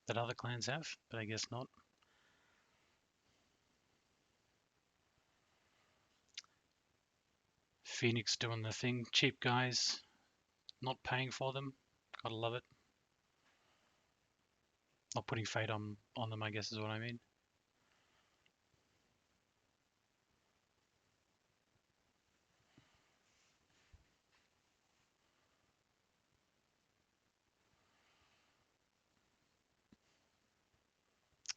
that other clans have, but I guess not. Phoenix doing the thing. Cheap guys, not paying for them. Gotta love it. Not putting fate on them, I guess is what I mean.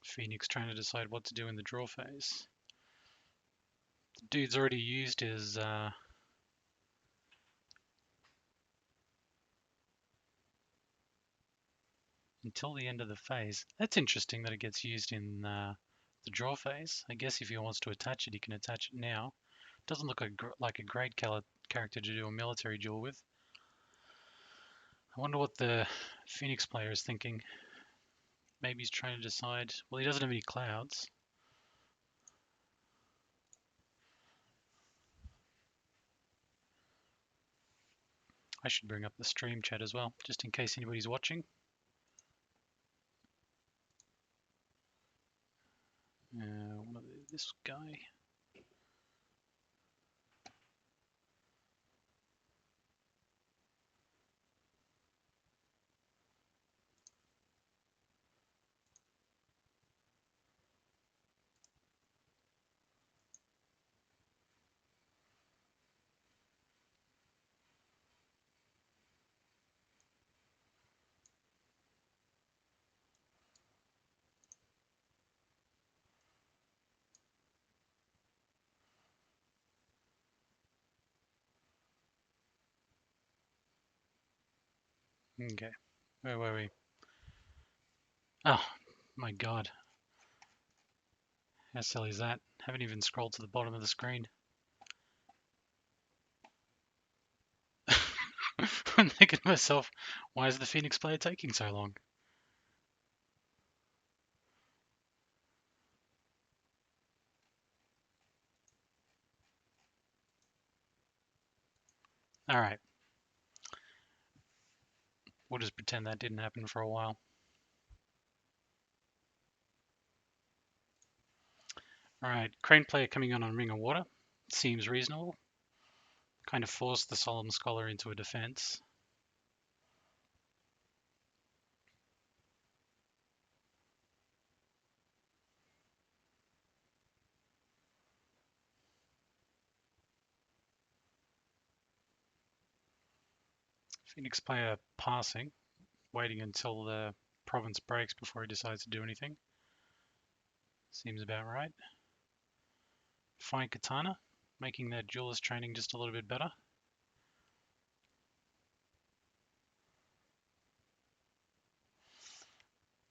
Phoenix trying to decide what to do in the draw phase. The dude's already used his until the end of the phase. That's interesting that it gets used in the draw phase. I guess if he wants to attach it, he can attach it now. Doesn't look like a great character to do a military duel with. I wonder what the Phoenix player is thinking. Maybe he's trying to decide. Well, he doesn't have any clouds. I should bring up the stream chat as well, just in case anybody's watching. This guy. Okay, where were we? Oh, my God. How silly is that? Haven't even scrolled to the bottom of the screen. I'm thinking to myself, why is the Phoenix player taking so long? Alright, we'll just pretend that didn't happen for a while. Alright, Crane player coming on Ring of Water. Seems reasonable. Kind of forced the Solemn Scholar into a defense. Phoenix player passing, waiting until the province breaks before he decides to do anything. Seems about right. Fine Katana, making that duelist training just a little bit better.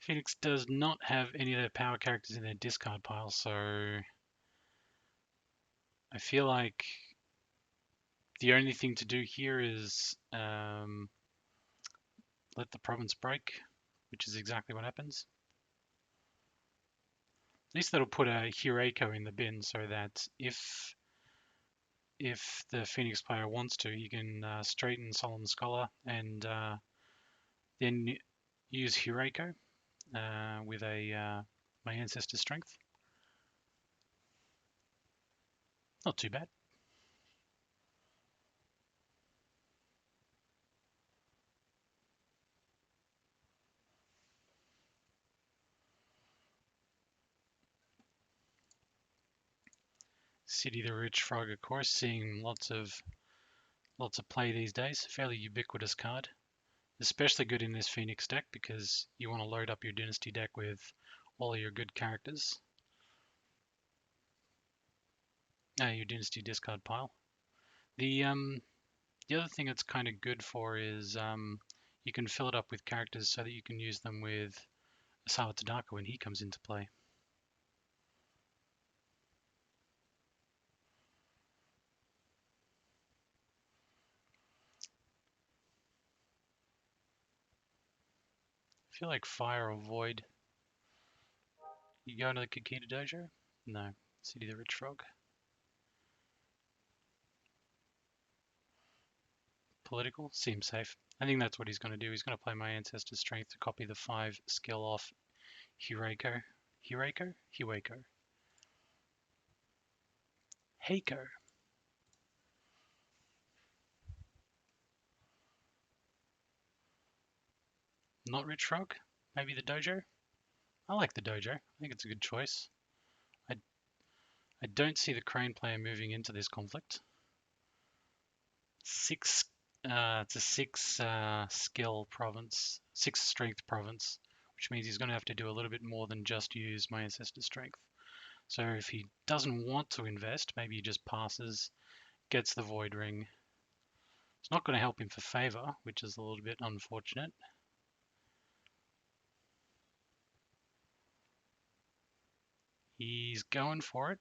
Phoenix does not have any of their power characters in their discard pile, so I feel like the only thing to do here is let the province break, which is exactly what happens. At least that'll put a Hireko in the bin so that if the Phoenix player wants to, he can straighten Solemn Scholar and then use Hireko with a my Ancestor's Strength. Not too bad. City the Rich Frog, of course, seeing lots of play these days. Fairly ubiquitous card. Especially good in this Phoenix deck because you want to load up your Dynasty deck with all of your good characters. Your Dynasty discard pile. The other thing it's kind of good for is you can fill it up with characters so that you can use them with Asawa Tadaka when he comes into play. I feel like Fire or Void. You go into the Kakita Dojo? No. City the Rich Frog. Political? Seems safe. I think that's what he's going to do. He's going to play my Ancestor's Strength to copy the 5 skill off Hiraiko, Hiraiko, Hiwako, Heiko. Not Rich Frog. Maybe the Dojo. I like the Dojo. I think it's a good choice. I I don't see the Crane player moving into this conflict. Six. It's a six skill province, six strength province, which means he's going to have to do a little bit more than just use my ancestor strength. So if he doesn't want to invest, maybe he just passes, gets the Void Ring. It's not going to help him for favor, which is a little bit unfortunate. He's going for it.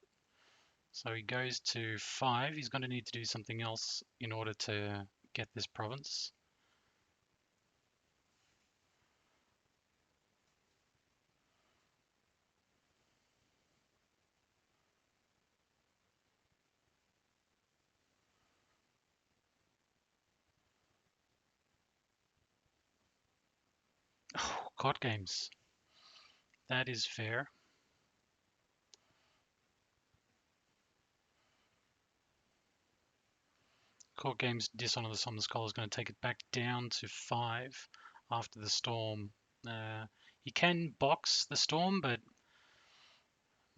So he goes to 5. He's going to need to do something else in order to get this province. Oh, court games. That is fair. Court games, Dishonor the Somnus Scholar is going to take it back down to 5 after the storm. He can box the storm, but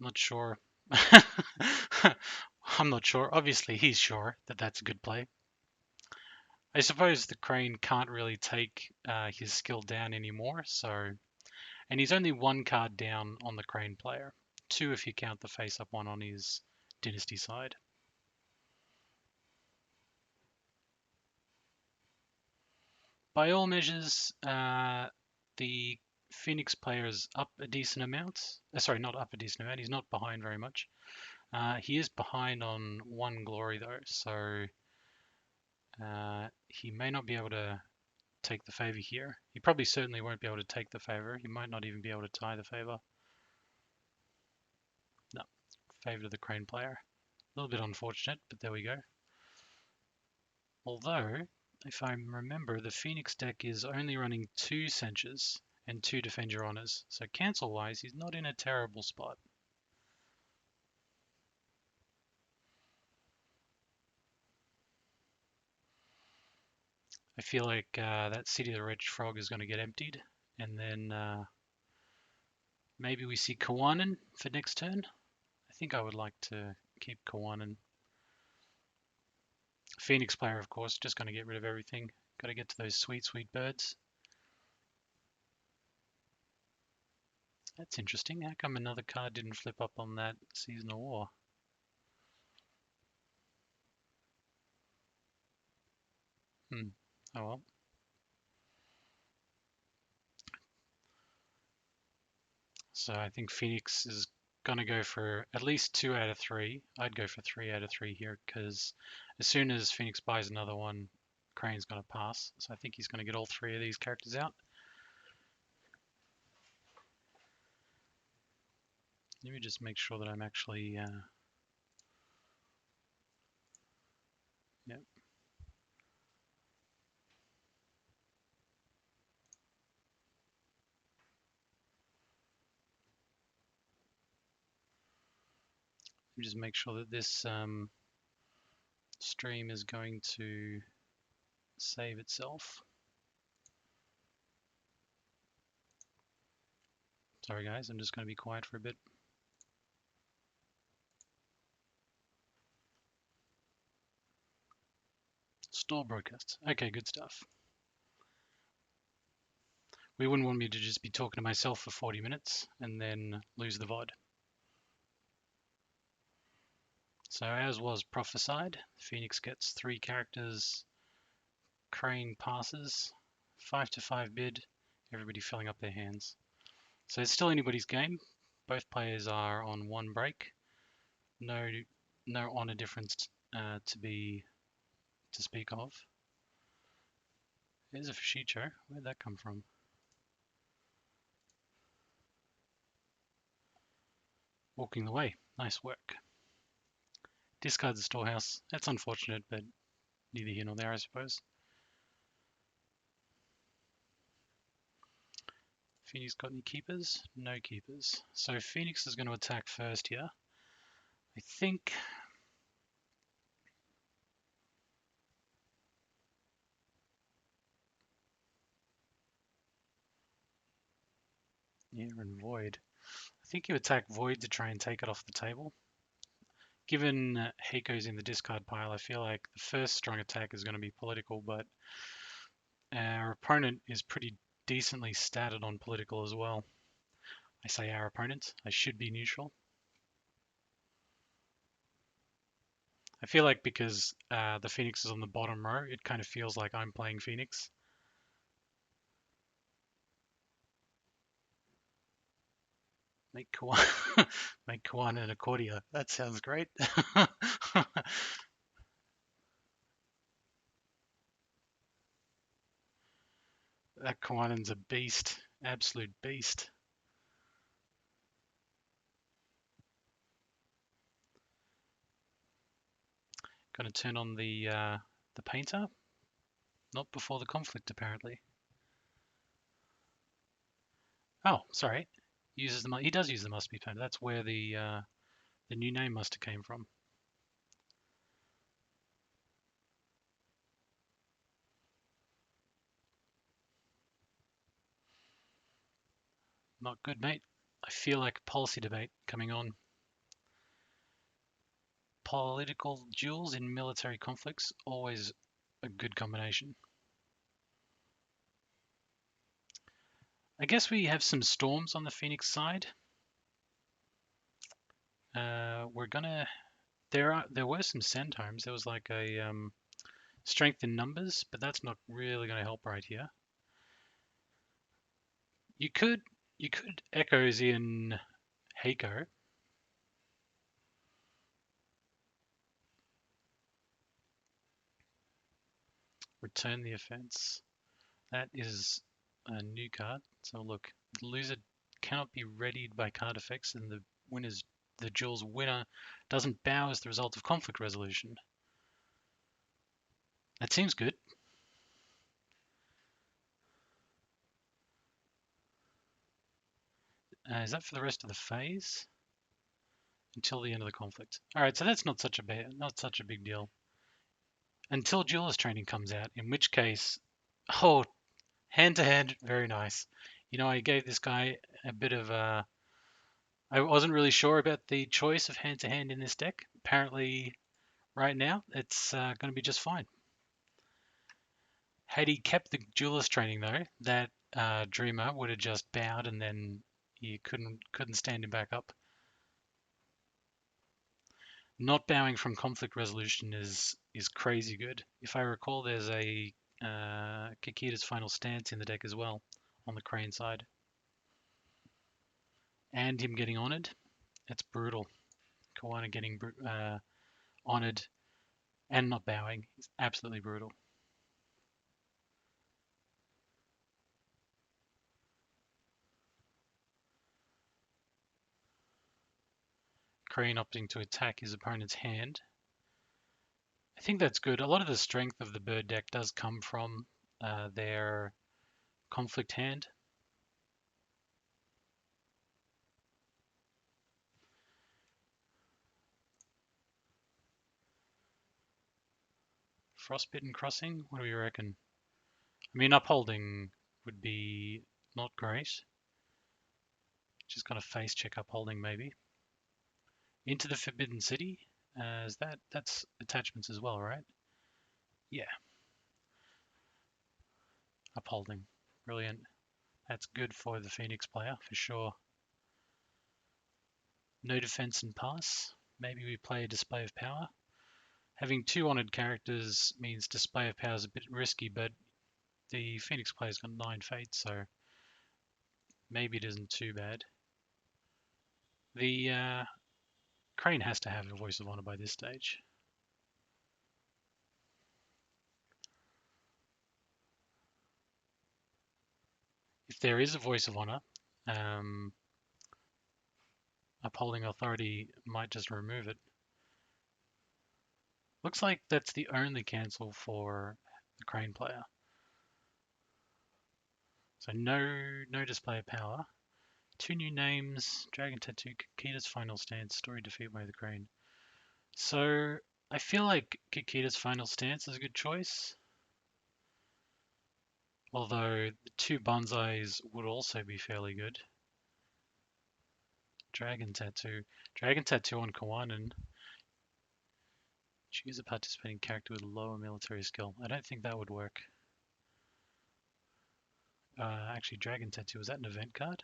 I'm not sure. I'm not sure. Obviously, he's sure that that's a good play. I suppose the Crane can't really take his skill down anymore, so... And he's only 1 card down on the Crane player. 2 if you count the face-up one on his Dynasty side. By all measures, the Phoenix player is up a decent amount. Sorry, not up a decent amount. He's not behind very much. He is behind on 1 glory though, so he may not be able to take the favor here. He probably certainly won't be able to take the favor. He might not even be able to tie the favor. No, favor to the Crane player. A little bit unfortunate, but there we go. Although, if I remember, the Phoenix deck is only running 2 Censures and 2 Defend Your Honors. So cancel-wise, he's not in a terrible spot. I feel like that City of the Red Frog is going to get emptied. And then maybe we see Kawanan for next turn. I think I would like to keep Kawanan. Phoenix player, of course, just going to get rid of everything. Got to get to those sweet, sweet birds. That's interesting. How come another card didn't flip up on that Seasonal War? Oh well. So I think Phoenix is going to go for at least 2 out of 3. I'd go for 3 out of 3 here because as soon as Phoenix buys another one, Crane's going to pass. So I think he's going to get all 3 of these characters out. Let me just make sure that I'm actually... Yep. Let me just make sure that this stream is going to save itself. Sorry guys, I'm just going to be quiet for a bit. Store broadcasts. Okay, good stuff. We wouldn't want me to just be talking to myself for 40 minutes and then lose the VOD. So as was prophesied, Phoenix gets 3 characters, Crane passes, 5-5 bid, everybody filling up their hands. So it's still anybody's game. Both players are on 1 break. No honor difference to speak of. There's a Fashicho. Where'd that come from? Walking the way. Nice work. Discards the storehouse. That's unfortunate, but neither here nor there, I suppose. Phoenix got any keepers? No keepers. So Phoenix is going to attack first here. I think. Yeah, and Void. I think you attack Void to try and take it off the table. Given Heiko's in the discard pile, I feel like the first strong attack is going to be political, but our opponent is pretty decently statted on political as well. I say our opponent. I should be neutral. I feel like because the Phoenix is on the bottom row, it kind of feels like I'm playing Phoenix. Make Kawan, make Kawan an Accordia. That sounds great. That Kawanen's a beast, absolute beast. Going to turn on the painter. Not before the conflict, apparently. Oh, sorry. Uses the he does use the must be painter. That's where the new name must have came from. Not good, mate. I feel like a policy debate coming on. Political duels in military conflicts, always a good combination. I guess we have some storms on the Phoenix side. We're gonna. There were some Sandhomes. There was like a strength in numbers, but that's not really going to help right here. You could echoes in Heiko. Return the offense. That is a new card. So look, the loser cannot be readied by card effects, and the duel's winner doesn't bow as the result of conflict resolution. That seems good. Is that for the rest of the phase? Until the end of the conflict. All right, so that's not such a big deal. Until Duelist Training comes out, in which case, oh, hand to hand, very nice. You know, I gave this guy a bit of a. I wasn't really sure about the choice of hand to hand in this deck. Apparently, right now, it's going to be just fine. Had he kept the Duelist Training though, that Dreamer would have just bowed and then you couldn't stand him back up. Not bowing from conflict resolution is crazy good. If I recall, there's a Kikita's Final Stance in the deck as well on the Crane side, and him getting honored. It's brutal. Kawana getting honored and not bowing is absolutely brutal. Crane opting to attack his opponent's hand. I think that's good. A lot of the strength of the bird deck does come from their conflict hand. Frostbitten Crossing, what do we reckon? I mean, upholding would be not great. Just got to face check upholding maybe. Into the Forbidden City, that's attachments as well, right? Yeah, upholding, brilliant. That's good for the Phoenix player for sure. No defense and pass. Maybe we play a display of power. Having two honored characters means display of power is a bit risky, but the Phoenix player's got 9 fates, so maybe it isn't too bad. The Crane has to have a voice of honor by this stage. If there is a voice of honor, upholding authority might just remove it. Looks like that's the only cancel for the Crane player. So no display of power. 2 new names, Dragon Tattoo, Kakita's Final Stance, Story Defeat by the Crane. So I feel like Kakita's Final Stance is a good choice. Although the 2 Bonsais would also be fairly good. Dragon Tattoo. Dragon Tattoo on Kawanan. Choose a participating character with lower military skill. I don't think that would work. Actually, Dragon Tattoo, is that an event card?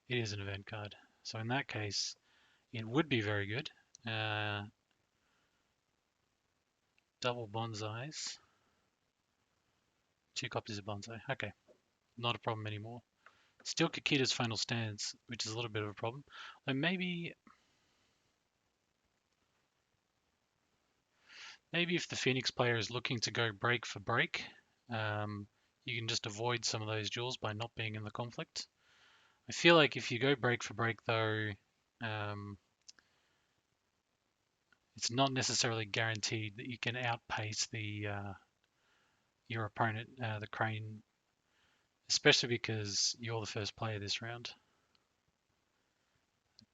It is an event card. So in that case, it would be very good. Double Bonsais. 2 copies of Bonsai. Okay, not a problem anymore. Still Kakita's Final Stance, which is a little bit of a problem. And maybe if the Phoenix player is looking to go break for break, you can just avoid some of those duels by not being in the conflict. I feel like if you go break for break though, it's not necessarily guaranteed that you can outpace your opponent, the Crane, especially because you're the first player this round.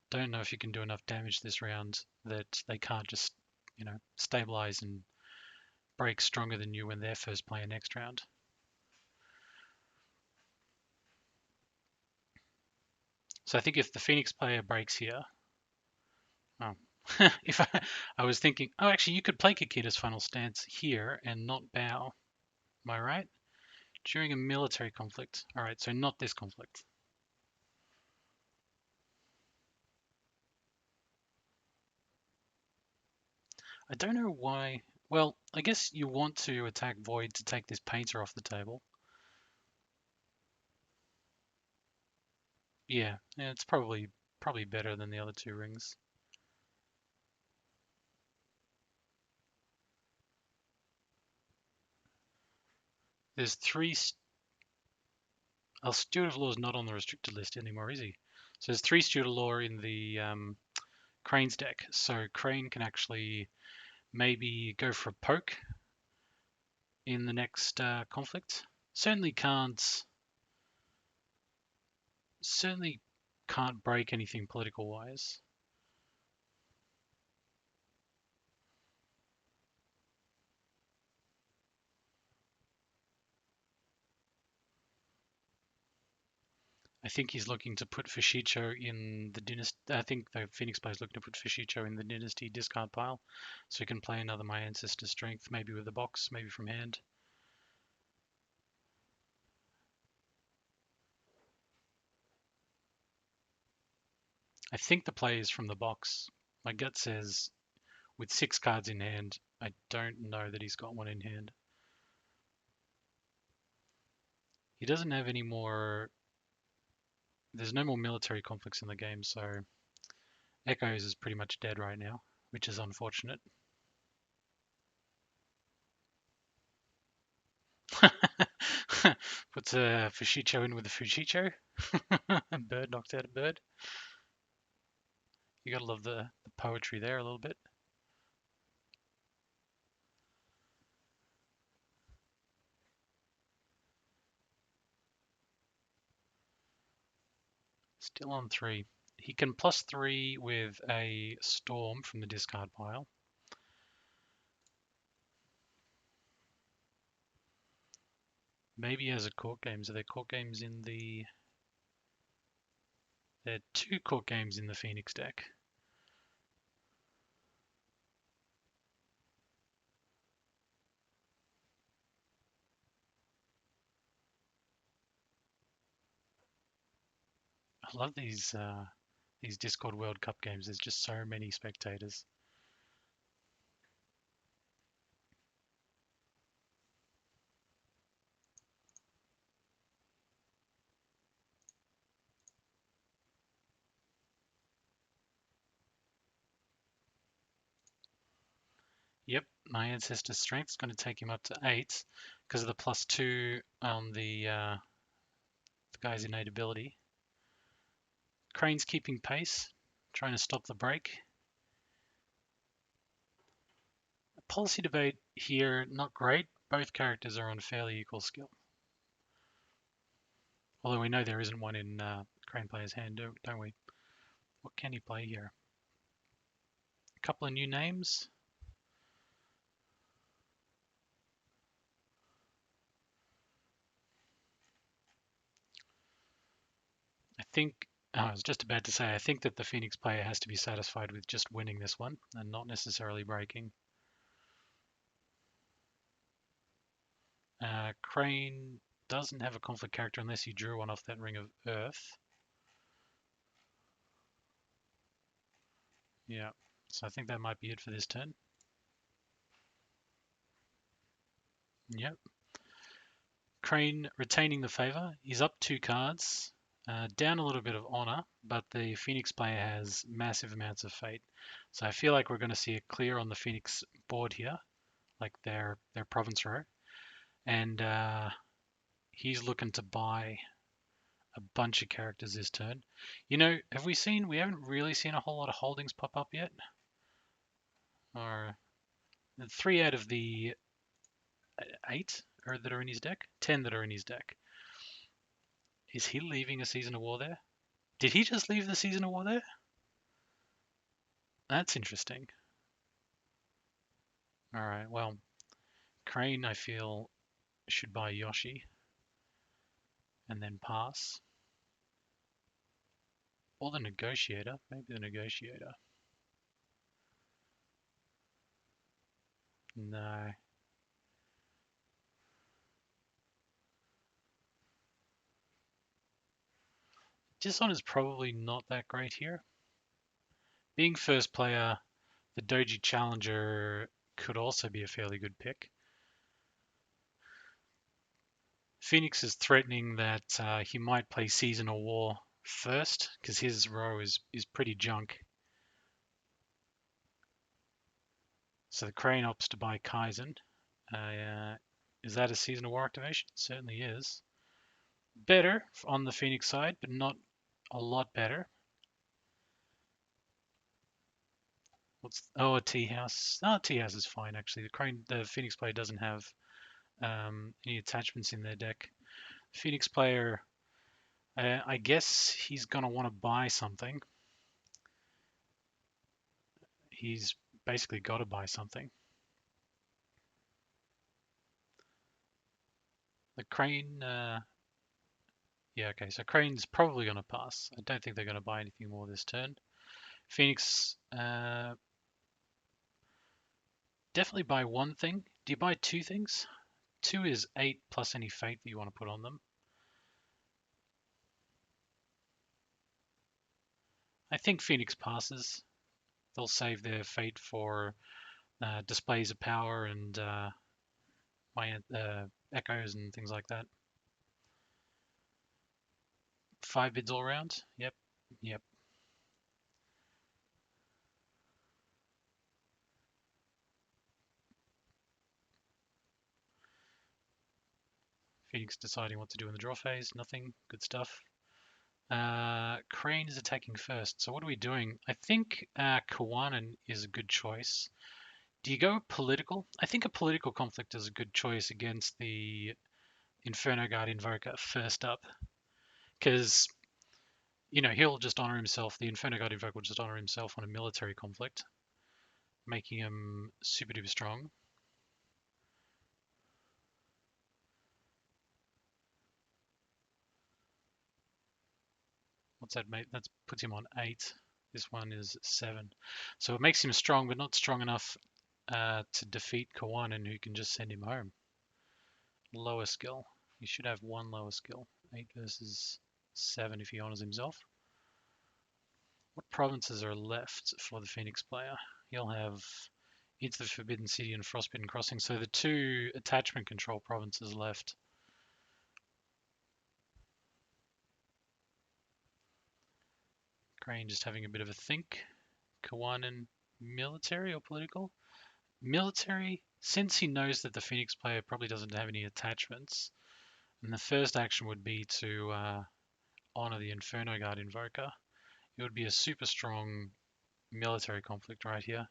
Don't know if you can do enough damage this round that they can't just, stabilize and break stronger than you when they're first player next round. So I think if the Phoenix player breaks here, if I was thinking, actually you could play Kakita's Final Stance here and not bow. Am I right? During a military conflict. All right, so not this conflict. I don't know why. Well, I guess you want to attack Void to take this painter off the table. Yeah, it's probably better than the other 2 rings. There's 3. Steward of Law is not on the restricted list anymore, is he? So there's 3 Steward of Law in the Crane's deck. So Crane can actually maybe go for a poke in the next conflict. Certainly can't break anything political wise. I think he's looking to put Fushiccio in the Dynasty. I think the Phoenix player is looking to put Fushiccio in the Dynasty discard pile, so he can play another My Ancestor Strength, maybe with a box, maybe from hand. I think the play is from the box. My gut says with 6 cards in hand, I don't know that he's got one in hand. He doesn't have any more. There's no more military conflicts in the game, so Echoes is pretty much dead right now, which is unfortunate. Puts a Fushiccio in with a Fushiccio. A bird knocked out a bird. You gotta love the poetry there a little bit. Still on 3. He can +3 with a Storm from the discard pile. Maybe he has a Court Games. Are there Court Games in the... There are 2 Court Games in the Phoenix deck. I love these Discord World Cup games. There's just so many spectators. Yep, My Ancestor Strength's going to take him up to 8 because of the +2 on the guy's innate ability. Crane's keeping pace, trying to stop the break. Policy debate here, not great, Both characters are on fairly equal skill. Although we know there isn't one in Crane Player's hand, don't we? What can he play here? A couple of new names. I think, I was just about to say, I think that the Phoenix player has to be satisfied with just winning this one and not necessarily breaking. Crane doesn't have a conflict character unless he drew one off that Ring of Earth. Yeah, so I think that might be it for this turn. Yep. Crane retaining the favor. He's up 2 cards, down a little bit of honor, but the Phoenix player has massive amounts of fate. So I feel like we're going to see a clear on the Phoenix board here, like their province row. And he's looking to buy a bunch of characters this turn. You know, we haven't really seen a whole lot of holdings pop up yet. Or 3 out of the 8 that are in his deck, 10 that are in his deck. Is he leaving a Season of War there? Did he just leave the Season of War there? That's interesting. Alright, well, Crane, I feel, should buy Yoshi and then pass. Or the Negotiator. Maybe the Negotiator. No. Dishonor's probably not that great here. Being first player, the Doji Challenger could also be a fairly good pick. Phoenix is threatening that he might play Season of War first because his row is pretty junk. So the Crane opts to buy Kaizen. Is that a Season of War activation? It certainly is. Better on the Phoenix side, but not a lot better. A Tea House. Oh, Tea House is fine actually. The Phoenix player doesn't have any attachments in their deck. Phoenix player, I guess he's gonna want to buy something. He's basically got to buy something. The Crane, yeah, okay, so Crane's probably going to pass. I don't think they're going to buy anything more this turn. Phoenix, definitely buy one thing. Do you buy 2 things? 2 is 8 plus any fate that you want to put on them. I think Phoenix passes. They'll save their fate for displays of power and echoes and things like that. 5 bids all around. Yep. Phoenix deciding what to do in the draw phase. Nothing. Good stuff. Crane is attacking first. So what are we doing? I think Kawanan is a good choice. Do you go political? I think a political conflict is a good choice against the Inferno Guard Invoker first up. Because, he'll just honor himself. The Inferno God Invoker will just honor himself on a military conflict, making him super duper strong. What's that, mate? That puts him on 8. This one is 7. So it makes him strong, but not strong enough to defeat Kawanan, who can just send him home. Lower skill. He should have 1 lower skill. 8 versus 7 if he honors himself. What provinces are left for the Phoenix player? He'll have Into the Forbidden City and Frostbitten Crossing. So the 2 attachment control provinces left. Crane just having a bit of a think. Kawanan, military or political? Military, since he knows that the Phoenix player probably doesn't have any attachments, and the first action would be to honor the Inferno Guard Invoker. It would be a super strong military conflict right here.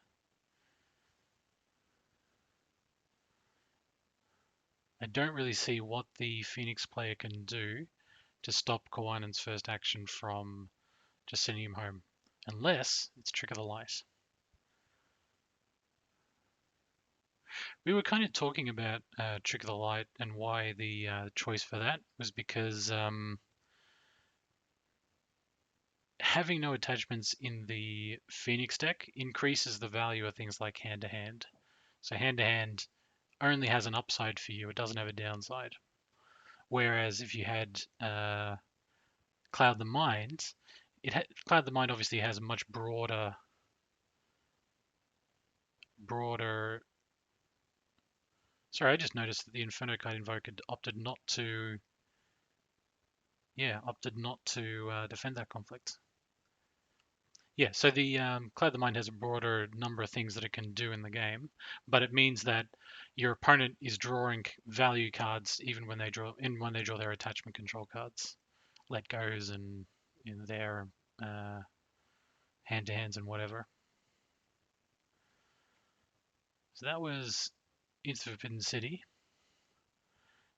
I don't really see what the Phoenix player can do to stop Kawainen's first action from just sending him home, unless it's Trick of the Light. We were kind of talking about Trick of the Light and why the choice for that was because having no attachments in the Phoenix deck increases the value of things like Hand to Hand. So Hand to Hand only has an upside for you, it doesn't have a downside. Whereas if you had Cloud the Mind, Cloud the Mind obviously has a much broader. Sorry, I just noticed that the Inferno card Invoker opted not to. Yeah, opted not to defend that conflict. Yeah, so the Cloud the Mind has a broader number of things that it can do in the game, but it means that your opponent is drawing value cards even when they draw their attachment control cards, let goes and their hand to hands and whatever. So that was Into the Forbidden City,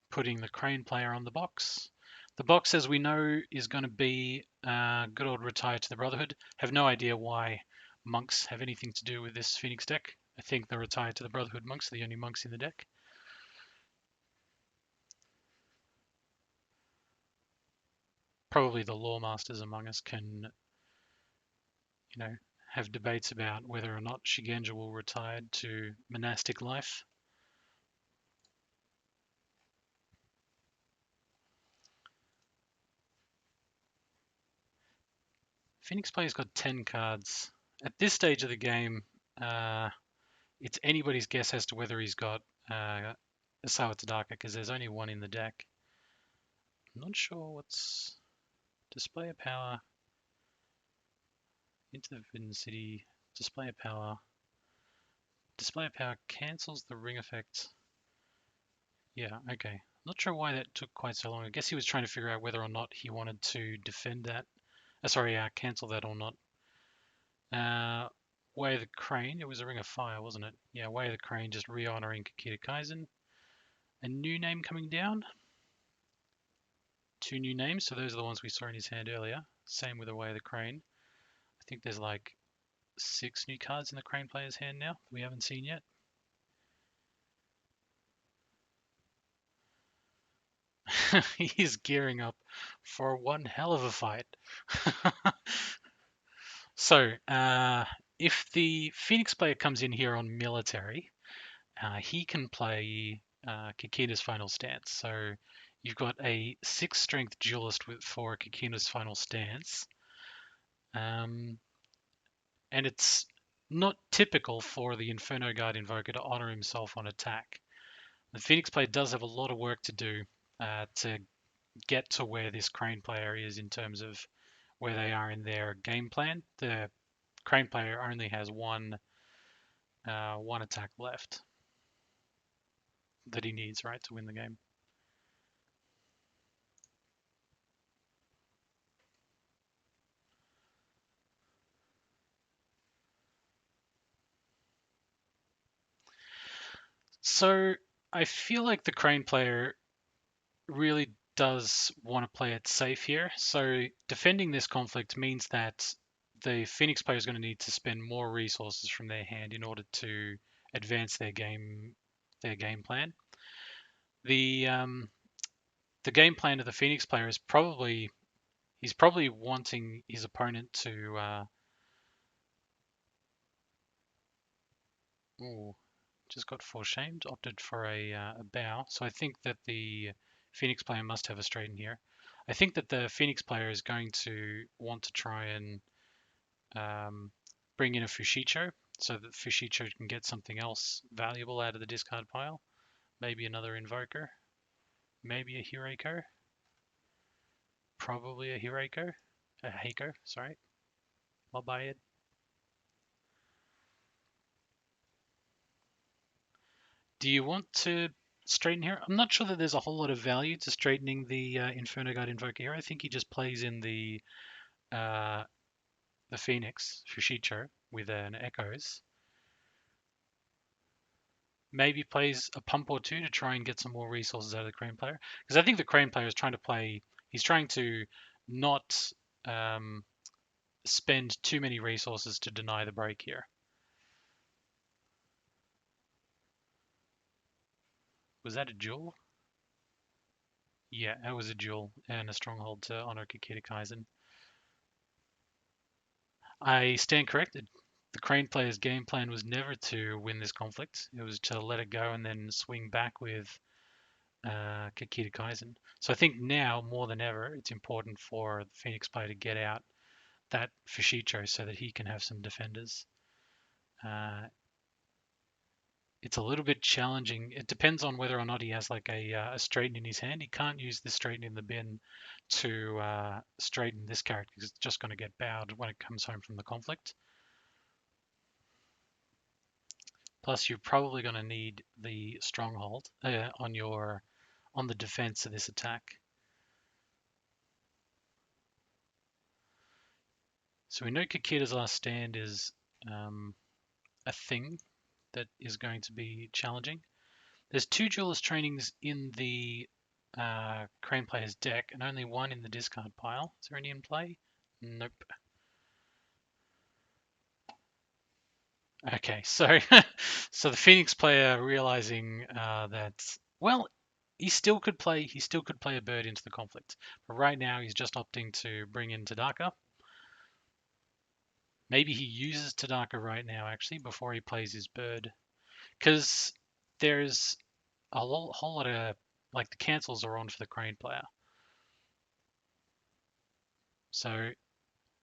putting the Crane player on the box. The box, as we know, is going to be good old Retire to the Brotherhood. Have no idea why monks have anything to do with this Phoenix deck. I think the Retire to the Brotherhood monks are the only monks in the deck. Probably the lore masters among us can, have debates about whether or not Shigenja will retire to monastic life. Phoenix player's got 10 cards. At this stage of the game, it's anybody's guess as to whether he's got Asawa Tadaka, because there's only one in the deck. I'm not sure what's Display of Power, Into the Forbidden City, Display of Power. Display of Power cancels the ring effect. Yeah, okay. Not sure why that took quite so long. I guess he was trying to figure out whether or not he wanted to defend that. Cancel that or not. Way of the Crane, it was a Ring of Fire, wasn't it? Yeah, Way of the Crane, just re-honoring Kakita Kaizen. A new name coming down. 2 new names, so those are the ones we saw in his hand earlier. Same with the Way of the Crane. I think there's like 6 new cards in the Crane player's hand now that we haven't seen yet. He's gearing up for one hell of a fight. So, if the Phoenix player comes in here on military, he can play Kakita's Final Stance. So, you've got a 6 strength duelist for Kakita's Final Stance. And it's not typical for the Inferno Guard Invoker to honor himself on attack. The Phoenix player does have a lot of work to do to get to where this Crane player is in terms of where they are in their game plan. The Crane player only has one attack left that he needs, right, to win the game. So I feel like the Crane player really does want to play it safe here. So defending this conflict means that the Phoenix player is going to need to spend more resources from their hand in order to advance their game plan. The game plan of the Phoenix player is he's probably wanting his opponent to just got foreshamed, opted for a bow. So I think that the Phoenix player must have a straighten here. I think that the Phoenix player is going to want to try and bring in a Fushicho so that Fushicho can get something else valuable out of the discard pile. Maybe another Invoker. Maybe a Hireko. Probably a Hireko. A Heiko, sorry. I'll buy it. Do you want to straighten here? I'm not sure that there's a whole lot of value to straightening the Inferno Guard Invoker here. I think he just plays in the Phoenix, Fushicho, with an Echoes. maybe plays a pump or two to try and get some more resources out of the Crane player. Because I think the Crane player is trying to play, he's trying to not um, spend too many resources to deny the break here. Was that a duel? Yeah, that was a duel and a stronghold to honor Kakita Kaizen. I stand corrected. The Crane player's game plan was never to win this conflict. It was to let it go and then swing back with Kakita Kaizen. So I think now more than ever, it's important for the Phoenix player to get out that Fushicho so that he can have some defenders. It's a little bit challenging. It depends on whether or not he has like a straighten in his hand. He can't use this straighten in the bin to straighten this character because it's just going to get bowed when it comes home from the conflict. Plus, you're probably going to need the stronghold on the defense of this attack. So we know Kakita's last stand is a thing that is going to be challenging. There's 2 duelist trainings in the Crane player's deck and only 1 in the discard pile. Is there any in play? Nope. Okay, so so the Phoenix player realizing that, well, he still could play a bird into the conflict, but right now he's just opting to bring in Tadaka. Maybe he uses Tadaka right now actually before he plays his bird, because there's a whole lot of, like, the cancels are on for the Crane player. So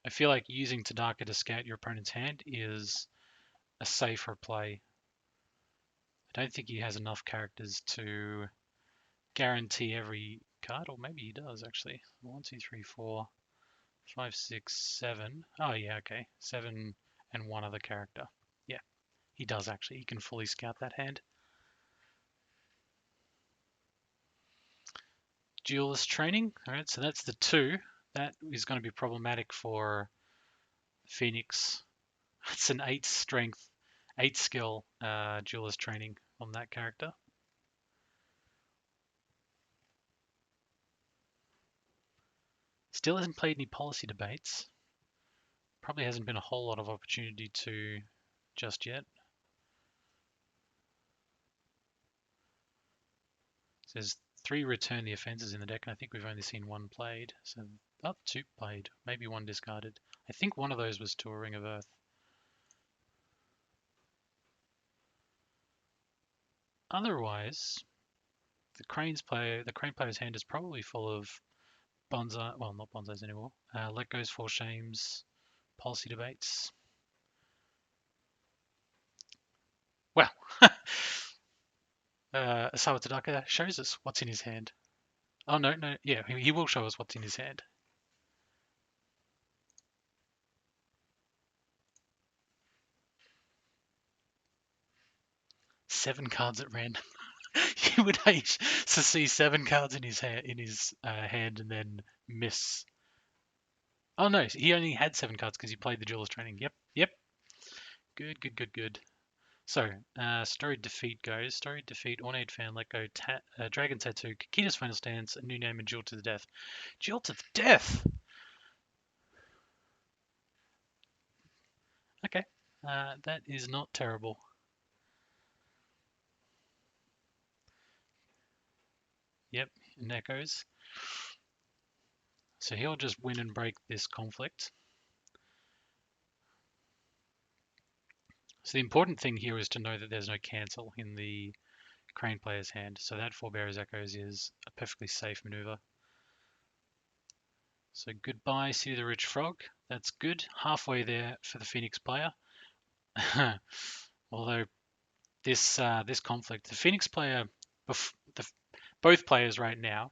I feel like using Tadaka to scout your opponent's hand is a safer play. I don't think he has enough characters to guarantee every card, or maybe he does actually. 1, 2, 3, 4, 5, 6, 7. Oh yeah, okay, 7 and 1 other character. Yeah, he does actually. He can fully scout that hand. Duelist training. All right, so that's the 2. That is going to be problematic for Phoenix. It's an 8 strength, 8 skill duelist training on that character. Still hasn't played any policy debates. Probably hasn't been a whole lot of opportunity to just yet. There's 3 return the offences in the deck, and I think we've only seen 1 played. So, 2 played, maybe 1 discarded. I think one of those was to a Ring of Earth. Otherwise, the Crane player's hand is probably full of bonsai, well, not bonsais anymore. Let Goes, Four Shames, policy debates. Well, Asawa Tadaka shows us what's in his hand. Oh, no, yeah, he will show us what's in his hand. Seven cards at random. You would hate to see 7 cards in his hand and then miss. Oh no, he only had 7 cards because he played the duelist training. Yep. Good. So, Storied Defeat goes. Storied Defeat, Ornate Fan, Let Go, Dragon Tattoo, Kakita's Final Stance, a new name, and Duel to the Death. Duel to the Death! Okay, that is not terrible. Yep, and that goes. So he'll just win and break this conflict. So the important thing here is to know that there's no cancel in the Crane player's hand. So that Forebearer's Echoes is a perfectly safe maneuver. So goodbye, City of the Rich Frog. That's good. Halfway there for the Phoenix player. Although this conflict, the Phoenix player, both players right now,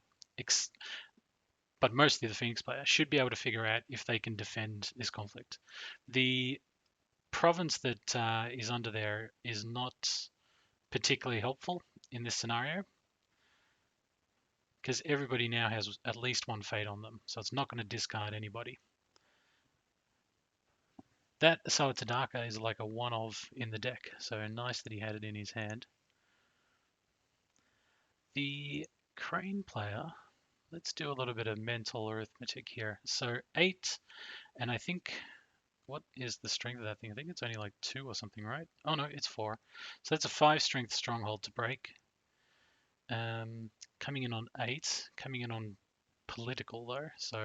but mostly the Phoenix player, should be able to figure out if they can defend this conflict. The province that is under there is not particularly helpful in this scenario because everybody now has at least 1 fate on them, so it's not going to discard anybody. That Asawa Tadaka is like a one of in the deck, so nice that he had it in his hand. The Crane player, let's do a little bit of mental arithmetic here. So 8, and I think, what is the strength of that thing? I think it's only like 2 or something, right? Oh no, it's 4. So that's a 5 strength stronghold to break. Coming in on 8, coming in on political though, so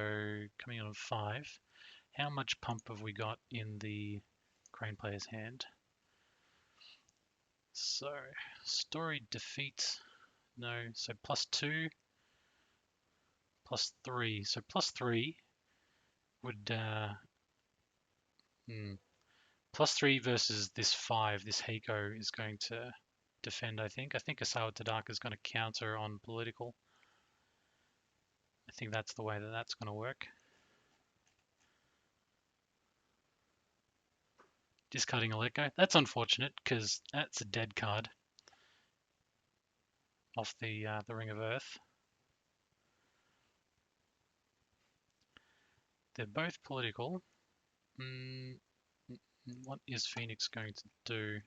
coming in on 5. How much pump have we got in the Crane player's hand? So, storied defeat, no, so +2, +3. So +3 would, +3 versus this 5, this Heiko is going to defend, I think. I think Asawa Tadaka is going to counter on political. I think that's the way that that's going to work. Discarding Aleko. That's unfortunate because that's a dead card off the Ring of Earth. They're both political. What is Phoenix going to do?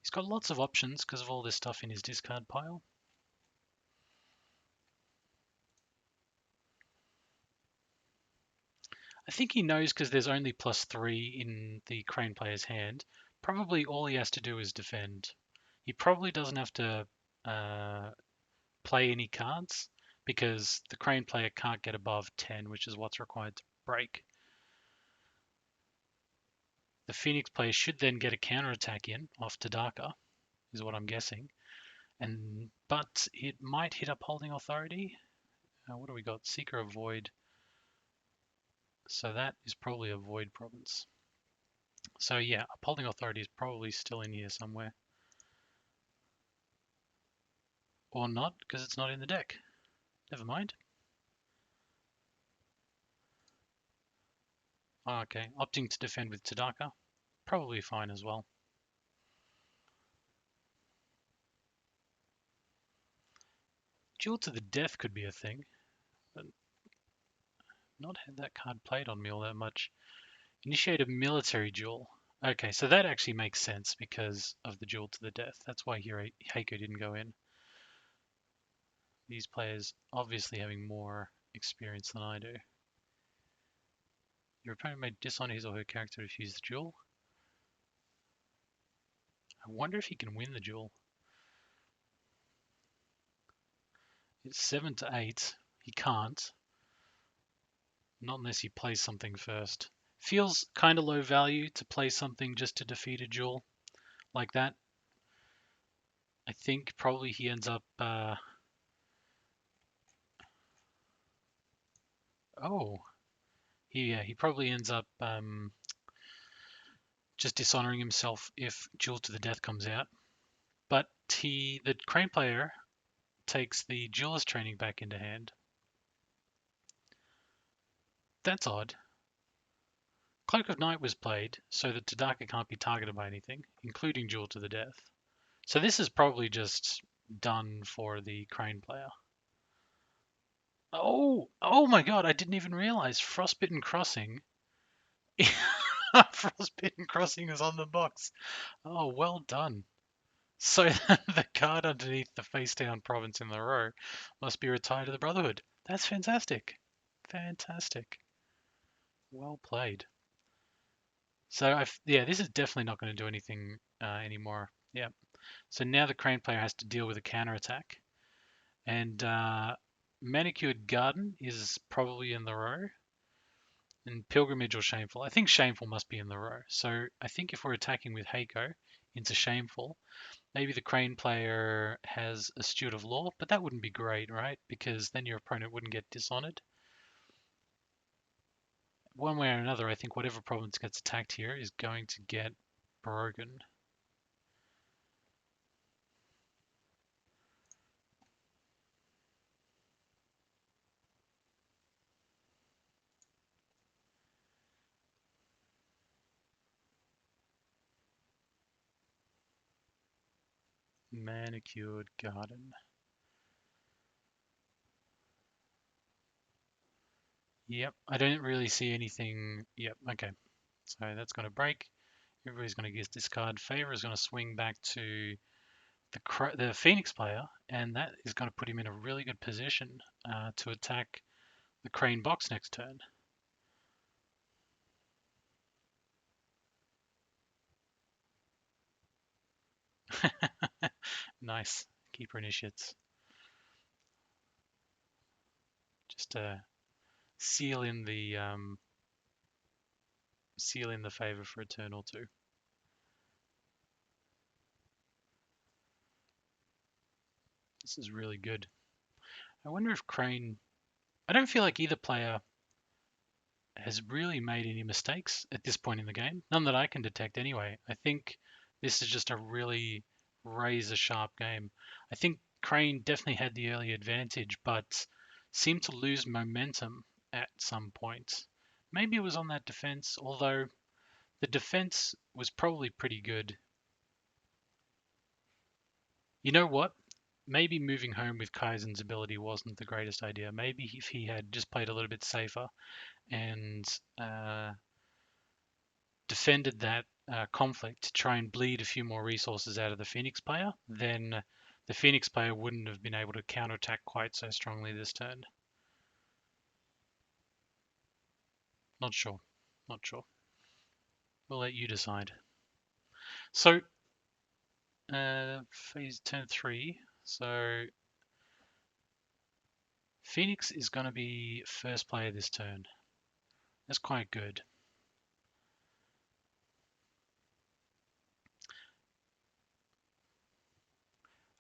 He's got lots of options because of all this stuff in his discard pile. I think he knows because there's only +3 in the Crane player's hand. Probably all he has to do is defend. He probably doesn't have to play any cards because the Crane player can't get above 10, which is what's required to break. The Phoenix player should then get a counterattack in off Tadaka, is what I'm guessing. But it might hit Upholding Authority. What do we got? Seeker of Void. So that is probably a Void province. So yeah, Upholding Authority is probably still in here somewhere. Or not, because it's not in the deck. Never mind. Oh, okay, opting to defend with Tadaka. Probably fine as well. Duel to the Death could be a thing, but not had that card played on me all that much. Initiate a military duel. Okay, so that actually makes sense because of the Duel to the Death. That's why Heiko didn't go in. These players obviously having more experience than I do. Your opponent may dishonor his or her character to refuse the duel. I wonder if he can win the duel. It's 7 to 8. He can't. Not unless he plays something first. Feels kind of low value to play something just to defeat a duel like that. I think probably he ends up... he probably ends up just dishonoring himself if Duel to the Death comes out. But the Crane player takes the Duelist training back into hand. That's odd. Cloak of Night was played so that Tadaka can't be targeted by anything, including Duel to the Death. So this is probably just done for the Crane player. Oh my god, I didn't even realize Frostbitten Crossing. Frostbitten Crossing is on the box. Oh, well done. So the card underneath the face down province in the row must be retired to the Brotherhood. That's fantastic. Fantastic. Well played. So yeah, this is definitely not going to do anything anymore. Yeah. So now the Crane player has to deal with a counterattack. And Manicured Garden is probably in the row. And Pilgrimage or Shameful. I think Shameful must be in the row. So I think if we're attacking with Heiko into Shameful, maybe the Crane player has a Steward of Law, but that wouldn't be great, right? Because then your opponent wouldn't get dishonored. One way or another, I think whatever province gets attacked here is going to get broken. Manicured Garden. Yep, I don't really see anything. Yep, okay. So that's going to break. Everybody's going to get discard. Favor is going to swing back to the Phoenix player, and that is going to put him in a really good position to attack the Crane box next turn. Nice. Keeper initiates. Just to seal in the favor for a turn or two. This is really good. I wonder if Crane... I don't feel like either player has really made any mistakes at this point in the game. None that I can detect anyway. I think this is just a really razor-sharp game. I think Crane definitely had the early advantage, but seemed to lose momentum at some point. Maybe it was on that defense, although the defense was probably pretty good. You know what? Maybe moving home with Kaizen's ability wasn't the greatest idea. Maybe if he had just played a little bit safer and defended that conflict to try and bleed a few more resources out of the Phoenix player, then the Phoenix player wouldn't have been able to counterattack quite so strongly this turn. Not sure. Not sure. We'll let you decide. So, phase turn 3. So, Phoenix is going to be first player this turn. That's quite good.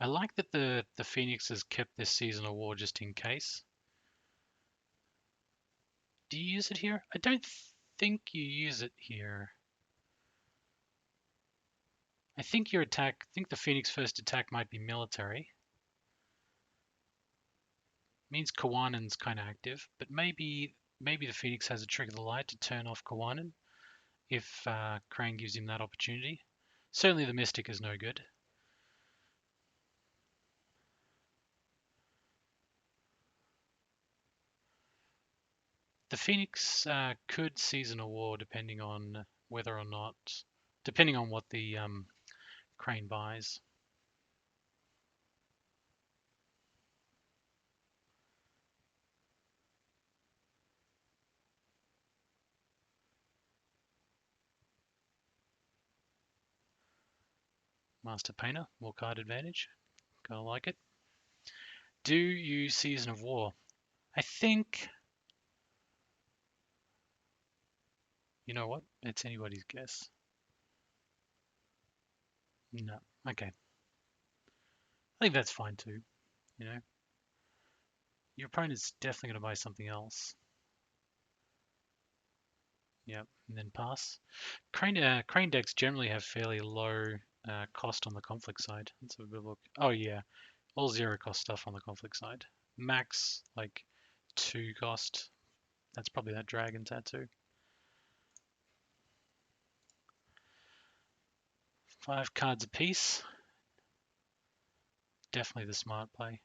I like that the Phoenix has kept this seasonal war just in case. Do you use it here? I don't think you use it here. I think the Phoenix first attack might be military. Means Kawanen's kind of active, but maybe the Phoenix has a trick of the light to turn off Kawanen if Crane gives him that opportunity. Certainly the Mystic is no good. The Phoenix could season a war depending on whether or not, depending on what the Crane buys. Master Painter, more card advantage. Kinda like it. Do you Season of War? I think, you know what? It's anybody's guess. No. Okay. I think that's fine too. You know, your opponent's definitely going to buy something else. Yep, and then pass. Crane decks generally have fairly low cost on the conflict side. Let's have a bit of a look. Oh yeah, all zero cost stuff on the conflict side. Max like 2 cost. That's probably that dragon tattoo. 5 cards apiece. Definitely the smart play. I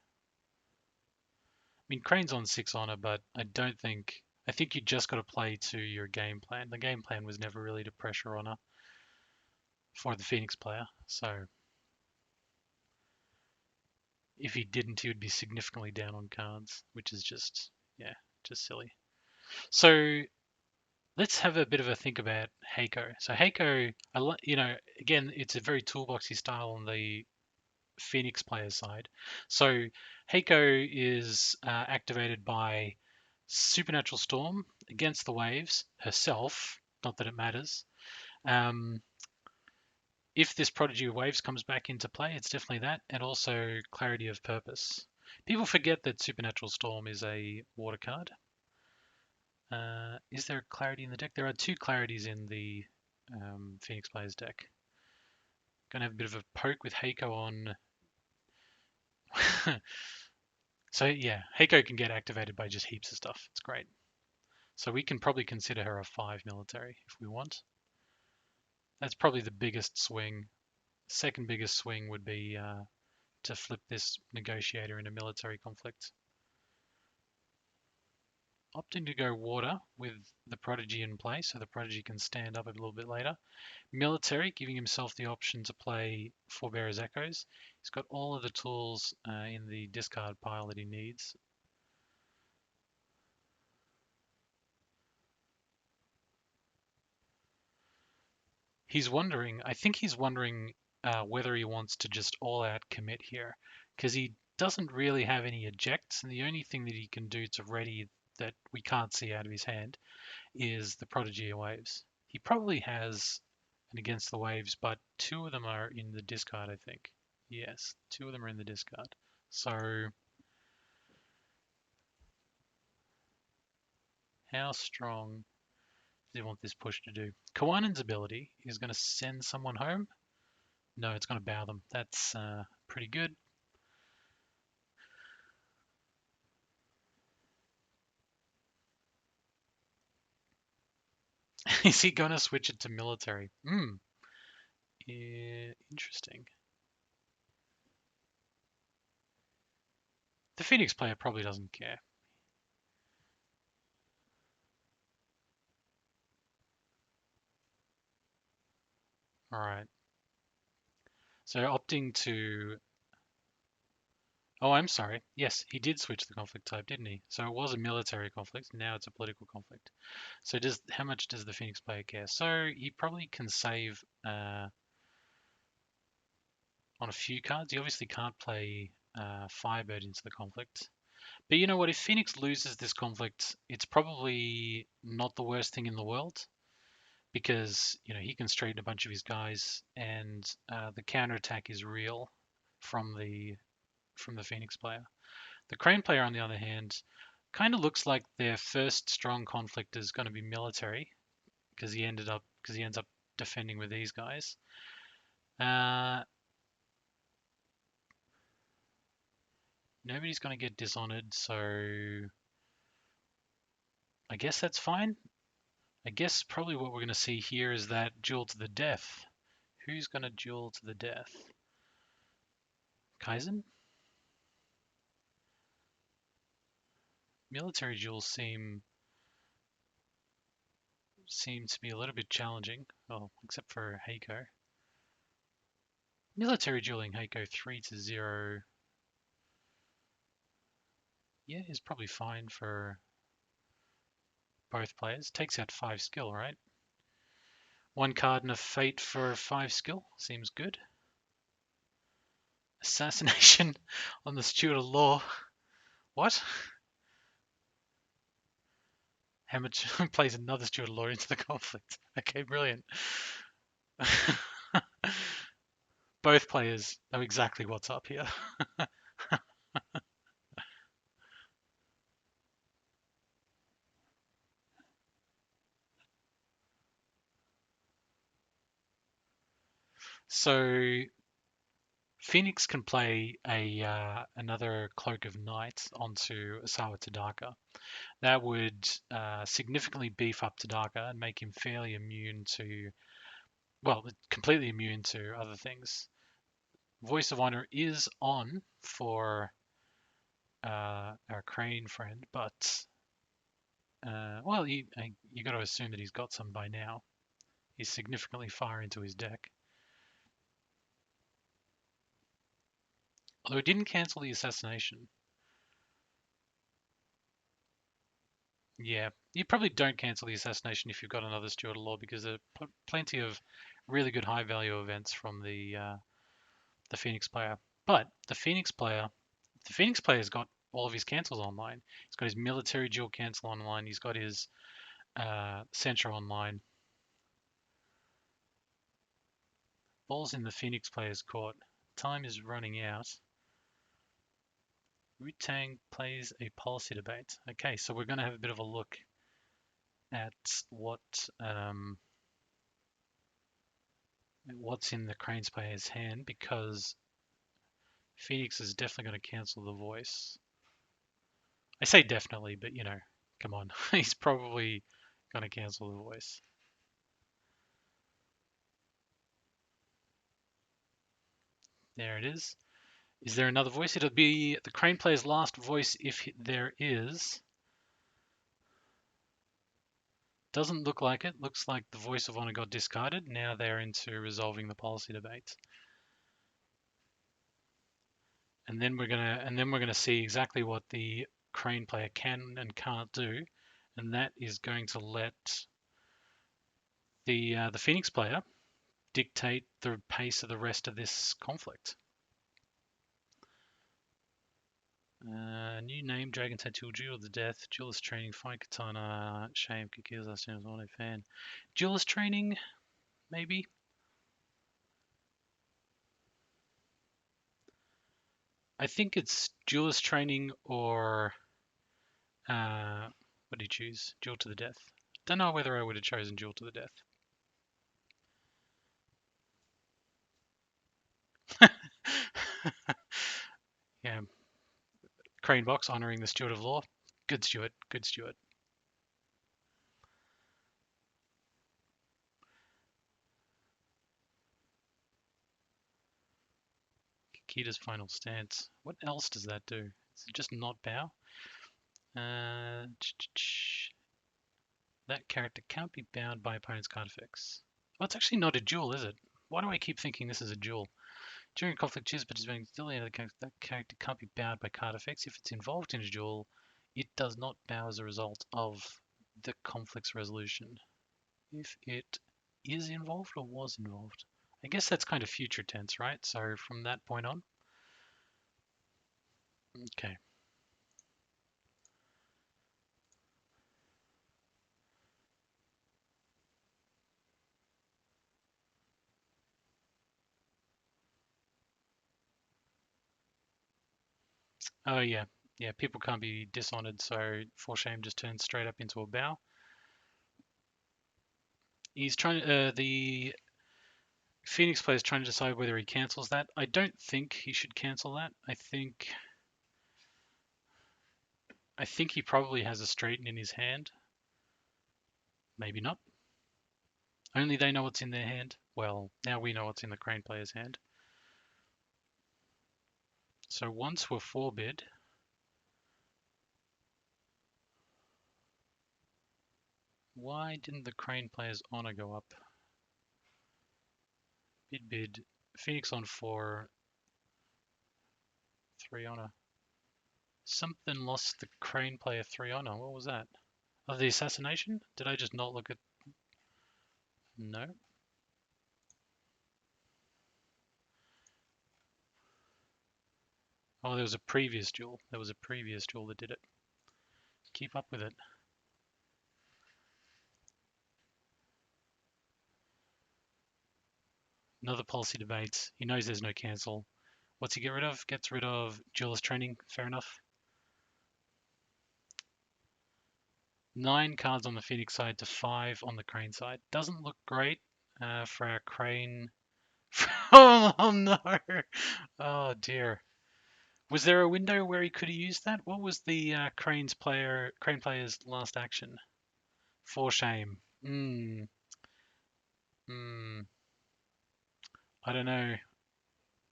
mean, Crane's on 6 honor, but I think you just got to play to your game plan. The game plan was never really to pressure honor for the Phoenix player, so if he didn't, he would be significantly down on cards, which is just, yeah, just silly. So let's have a bit of a think about Heiko. So Heiko, again, it's a very toolboxy style on the Phoenix player side. So Heiko is activated by Supernatural Storm against the waves herself. Not that it matters. If this Prodigy of Waves comes back into play, it's definitely that, and also Clarity of Purpose. People forget that Supernatural Storm is a water card. Is there a Clarity in the deck? There are 2 Clarities in the Phoenix player's deck. Gonna have a bit of a poke with Heiko on. So yeah, Heiko can get activated by just heaps of stuff. It's great. So we can probably consider her a 5 military if we want. That's probably the biggest swing. Second biggest swing would be to flip this negotiator in a military conflict. Opting to go water with the Prodigy in play, so the Prodigy can stand up a little bit later. Military, giving himself the option to play Forebearer's Echoes. He's got all of the tools in the discard pile that he needs. I think he's wondering whether he wants to just all out commit here, because he doesn't really have any ejects, and the only thing that he can do to ready that we can't see out of his hand is the Prodigy Waves. He probably has an Against the Waves, but two of them are in the discard, I think. Yes, two of them are in the discard. So how strong does he want this push to do? Kawanen's ability is going to send someone home. No, it's going to bow them. That's pretty good. Is he going to switch it to military? Yeah, interesting. The Phoenix player probably doesn't care. All right. So opting to... Oh, I'm sorry. Yes, he did switch the conflict type, didn't he? So it was a military conflict. Now it's a political conflict. So how much does the Phoenix player care? So he probably can save on a few cards. He obviously can't play Firebird into the conflict. But you know what? If Phoenix loses this conflict, it's probably not the worst thing in the world, because he can straighten a bunch of his guys, and the counterattack is real from the Phoenix player. The Crane player, on the other hand, kind of looks like their first strong conflict is going to be military, because he ends up defending with these guys. Nobody's going to get dishonored, so I guess that's fine. I guess probably what we're going to see here is that duel to the death. Who's going to duel to the death? Kaizen? Military duels seem to be a little bit challenging. Well, except for Heiko. Military dueling Heiko 3-0. Yeah, is probably fine for both players. Takes out 5 skill, right? 1 card and a fate for 5 skill. Seems good. Assassination on the Steward of Law. What? Hammer plays another Steward of Law into the conflict. Okay, brilliant. Both players know exactly what's up here. So Phoenix can play another Cloak of Night onto Asawa Tadaka. That would significantly beef up Tadaka and make him fairly immune to, well, completely immune to other things. Voice of Honor is on for our Crane friend, but well, you got to assume that he's got some by now. He's significantly far into his deck. Although it didn't cancel the assassination. Yeah, you probably don't cancel the assassination if you've got another Steward of Law, because there are plenty of really good high value events from the Phoenix player. But the Phoenix player's got all of his cancels online. He's got his military dual cancel online. He's got his Sentra online. Ball's in the Phoenix player's court. Time is running out. Wu-Tang plays a policy debate. Okay, so we're going to have a bit of a look at what's in the Cranes player's hand, because Phoenix is definitely going to cancel the voice. I say definitely, but come on. He's probably going to cancel the voice. There it is. Is there another voice? It'll be the Crane player's last voice if there is. Doesn't look like it. Looks like the Voice of Honor got discarded. Now they're into resolving the policy debate. and then we're gonna see exactly what the Crane player can and can't do, and that is going to let the Phoenix player dictate the pace of the rest of this conflict. New name, Dragon Tattoo, Duel of the Death, Duelist Training, Fight Katana, Shame, Kiki's last name is Auto Fan. Duelist Training, maybe? I think it's Duelist Training or what do you choose? Duel to the Death. Don't know whether I would have chosen Duel to the Death. Yeah. Crane Box honoring the Steward of Law. Good Steward. Good Steward. Kita's final stance. What else does that do? Is it just not bow? That character can't be bound by opponent's card effects. Oh, it's actually not a duel, is it? Why do I keep thinking this is a duel? During conflict, choose participating still in the character. That character can't be bound by card effects. If it's involved in a duel, it does not bow as a result of the conflict's resolution. If it is involved or was involved. I guess that's kind of future tense, right? So from that point on. Okay. Oh yeah. Yeah, people can't be dishonored, so For Shame just turns straight up into a bow. He's trying the Phoenix player is trying to decide whether he cancels that. I don't think he should cancel that. I think he probably has a straighten in his hand. Maybe not. Only they know what's in their hand. Well, now we know what's in the Crane player's hand. So once we're forbid, why didn't the Crane player's honor go up? Bid. Phoenix on 4. 3 honor. Something lost the Crane player 3 honor. What was that? Of the assassination? Did I just not look at... No. Oh, there was a previous duel. There was a previous duel that did it. Keep up with it. Another policy debate. He knows there's no cancel. What's he get rid of? Gets rid of duelist training. Fair enough. 9 cards on the Phoenix side to 5 on the Crane side. Doesn't look great for our Crane. Oh no! Oh dear. Was there a window where he could have used that? What was the Crane player's last action? For Shame. I don't know.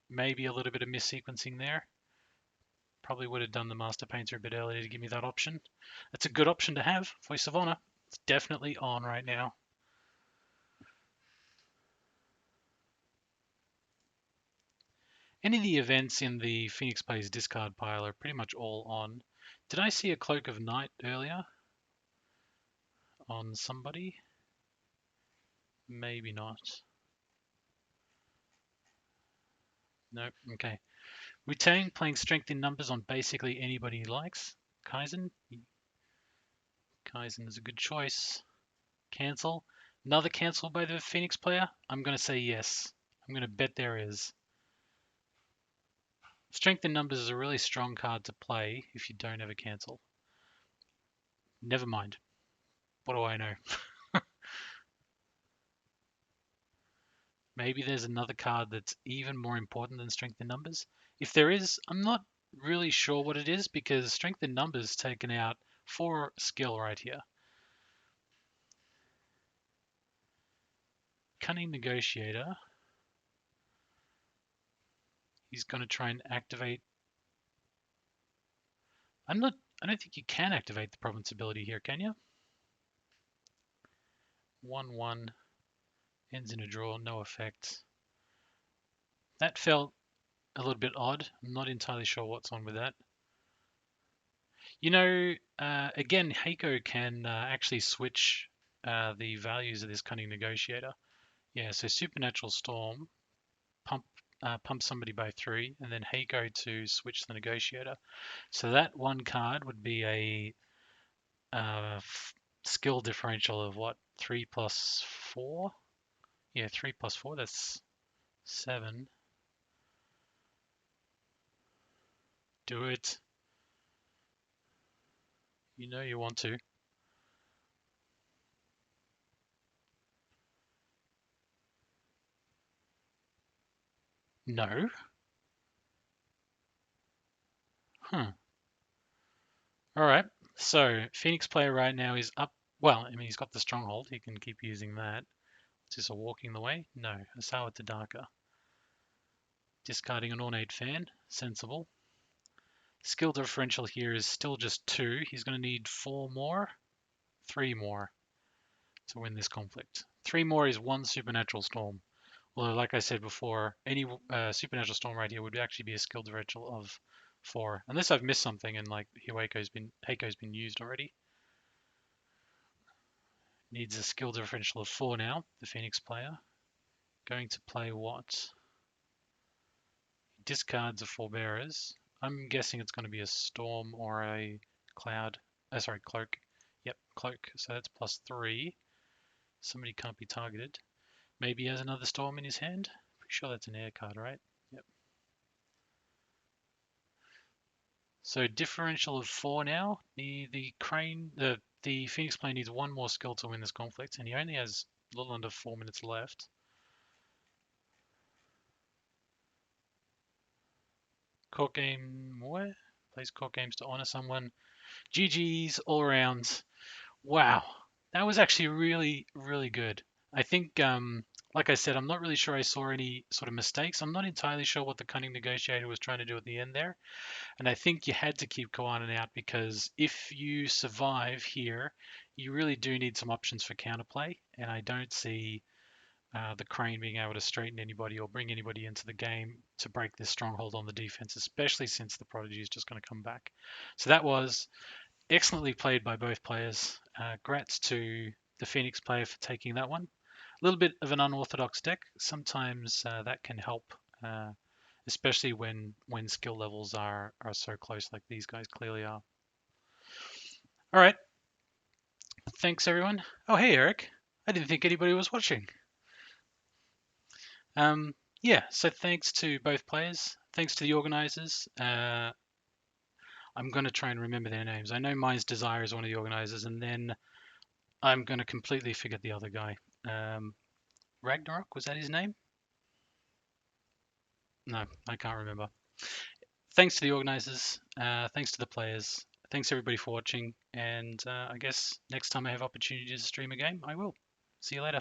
Maybe a little bit of missequencing there. Probably would have done the Master Painter a bit earlier to give me that option. It's a good option to have. Voice of Honor. It's definitely on right now. Any of the events in the Phoenix Plays discard pile are pretty much all on. Did I see a Cloak of Night earlier on somebody? Maybe not. Nope. Okay. Retain playing strength in numbers on basically anybody he likes. Kaizen. Kaizen is a good choice. Cancel. Another cancel by the Phoenix player? I'm going to say yes. I'm going to bet there is. Strength in numbers is a really strong card to play if you don't have a cancel. Never mind. What do I know? Maybe there's another card that's even more important than strength in numbers. If there is, I'm not really sure what it is because strength in numbers taken out for skill right here. Cunning Negotiator. He's going to try and activate. I don't think you can activate the province ability here, can you? 1/1 ends in a draw, no effect. That felt a little bit odd. I'm not entirely sure what's on with that. You know, again, Heiko can actually switch the values of this Cunning Negotiator. Yeah, so Supernatural Storm, pump somebody by 3, and then Heiko to switch the Negotiator. So that one card would be a skill differential of what? 3 plus 4? Yeah, 3 plus 4, that's 7. Do it. You know you want to. No? Huh. Alright. So, Phoenix player right now is up. Well, I mean, he's got the Stronghold. He can keep using that. Is this a walking the way? No. Asawa Tadaka. Discarding an Ornate Fan. Sensible. Skill differential here is still just 2. He's going to need 4 more. 3 more to win this conflict. 3 more is 1 Supernatural Storm. Although, like I said before, any Supernatural Storm right here would actually be a skill differential of 4. Unless I've missed something and like Heiko's been used already. Needs a skill differential of 4 now, the Phoenix player. Going to play what? Discards a Forebearers. I'm guessing it's going to be a Storm or a Cloud. Sorry, Cloak. Yep, Cloak. So that's plus 3. Somebody can't be targeted. Maybe he has another Storm in his hand. Pretty sure that's an air card, right? Yep. So differential of 4 now. The Phoenix player needs 1 more skill to win this conflict, and he only has a little under 4 minutes left. Court game, what? Plays court games to honor someone. GG's all around. Wow, that was actually really, really good. I think, like I said, I'm not really sure I saw any sort of mistakes. I'm not entirely sure what the Cunning Negotiator was trying to do at the end there. And I think you had to keep Koanen out because if you survive here, you really do need some options for counterplay. And I don't see the Crane being able to straighten anybody or bring anybody into the game to break this stronghold on the defense, especially since the Prodigy is just going to come back. So that was excellently played by both players. Grats to the Phoenix player for taking that one. A little bit of an unorthodox deck. Sometimes that can help, especially when skill levels are so close like these guys clearly are. All right. Thanks, everyone. Oh, hey, Eric. I didn't think anybody was watching. Yeah, so thanks to both players. Thanks to the organizers. I'm going to try and remember their names. I know Mine's Desire is one of the organizers, and then I'm going to completely forget the other guy. Ragnarok, was that his name? No, I can't remember. Thanks to the organizers. Thanks to the players. Thanks everybody for watching. And I guess next time I have opportunity to stream a game, I will. See you later.